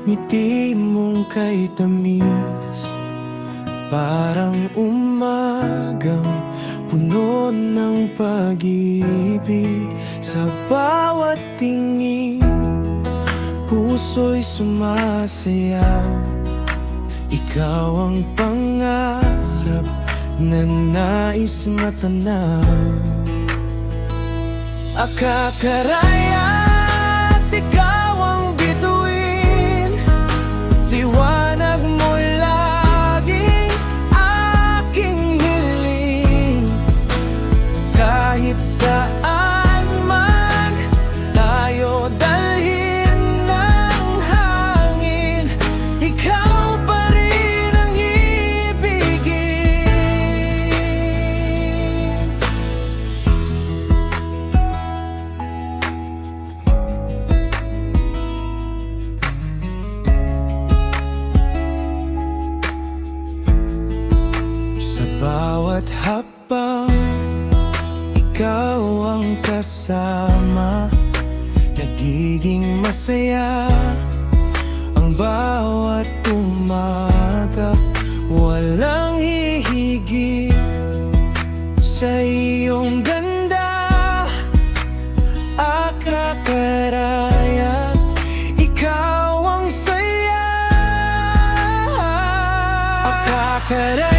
Ngiti mong kay tamis, parang umagang puno ng pag-ibig. Sa bawat tingin, puso'y sumasayaw. Ikaw ang pangarap na nais matanaw. Akakaraya't ikaw ang bituin, liwanag mo laging aking hiling. Kahit saan man tayo dalhin ng hangin, ikaw pa rin ang ibigin. Sa bawat hakbang, ikaw ang kasama. Nagiging masaya ang bawat umaga. Walang hihigit sa iyong ganda. Akakarayat, ikaw ang saya. Akakarayat,